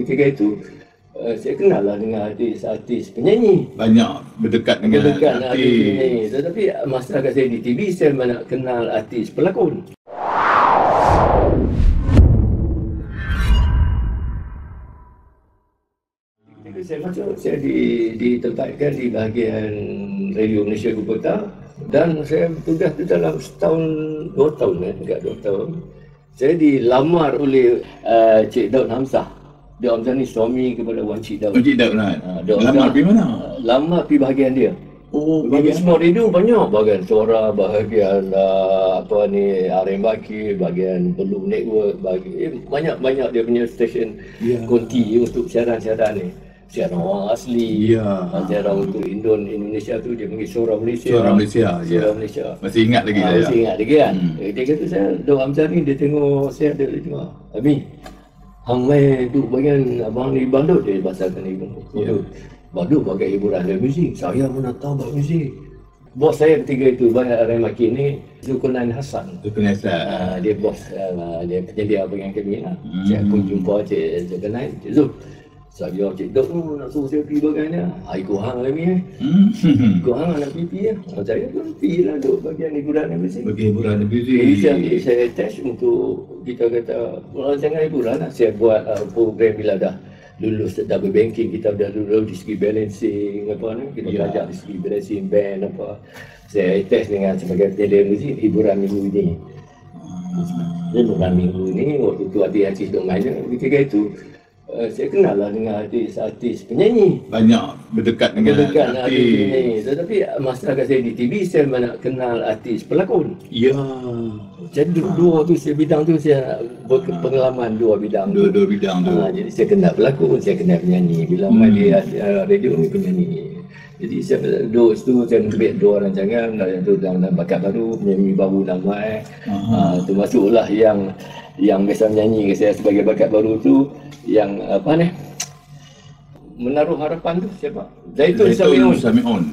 ketika itu saya kenal lah dengan artis-artis penyanyi. Banyak berdekat dengan artis penyanyi. Tetapi masyarakat saya di TV, saya banyak kenal artis pelakon. Ketika saya masuk, saya ditempatkan di bahagian Radio Malaysia Ibu Kota, dan saya bertugas di dalam setahun, 2 tahun, dekat 2 tahun. Saya dilamar oleh Cik Daud Hamzah. Daud Hamzah ni suami kepada Wan Cik Daud. Cik Daud lah. Lamar pergi mana? Lamar pergi bahagian dia. Oh, bahagian semua radio banyak. Bahagian suara, bahagian RM Baki, bahagian Belum Network, banyak dia punya stesen konti untuk siaran-siaran ni. Siaran orang asli, siaran untuk Indonesia tu dia panggil Suara Malaysia. Suara Malaysia, Suara Malaysia. Masih ingat lagi saya. Masih ingat lagi kan. Dia kata saya, Daud Hamzah ni dia tengok saya ada tengok. Abi, hang mai duduk bagian abang ni bandut dia bahasakan ibu. Bandut bagai hiburan dan muzik. Saya mana tahu buat muzik. Bos saya ketika itu bayar RM Maki ni Zulkarnain Hassan. Dia bos dia penyedia bagian kami lah. Saya pun jumpa Cik Zulkarnain. Cik Zul, saya Cik Daud tu nak suruh saya pergi bagiannya. Ikut hang lagi ikut hang nak pergi lah. Saya pun pergi lah duduk bagian hiburan dan muzik. Bagian hiburan dan muzik. Jadi saya attach untuk kita kata jangan hiburan lah. Saya buat program bila dah lulus double banking, kita dah lulus di segi balancing kita belajar di segi balancing band saya attach dengan sebagai penyedia muzik hiburan minggu ini. Hiburan minggu ini waktu tu artis duk main ketika itu saya kenal lah dengan artis penyanyi. Banyak berdekat dengan artis penyanyi. Tetapi masyarakat saya di TV, saya banyak kenal artis pelakon. Jadi dua tu saya bidang tu saya berpengalaman dua bidang. Dua bidang tu. Jadi saya kenal pelakon, saya kenal penyanyi. Bila main di radio ni penyanyi. Jadi saya duduk situ, saya ambil 2 rancangan dalam bakat baru, penyanyi baru nama termasuklah yang biasa menyanyi saya sebagai bakat baru tu yang Menaruh Harapan tu siapa? Zaitun Samion.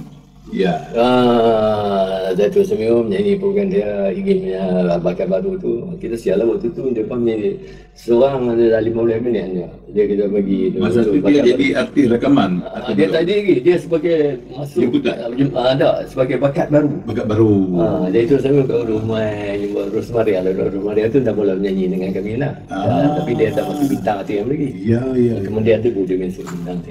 Zaitun Samion menyanyi program dia ingin bakat baru tu. Kita sial lah waktu tu dia pun menyanyi seorang ada 15 minit dia kita bagi. Masa tu dia jadi artis rakaman. Dia tak jadi lagi, dia sebagai masuk sebagai bakat baru. Zaitun Samion kat rumah Rosmaria tu dah mula menyanyi dengan kami lah. Tapi dia tak masuk bintang artis lagi. Kemudian tu dia masuk bintang.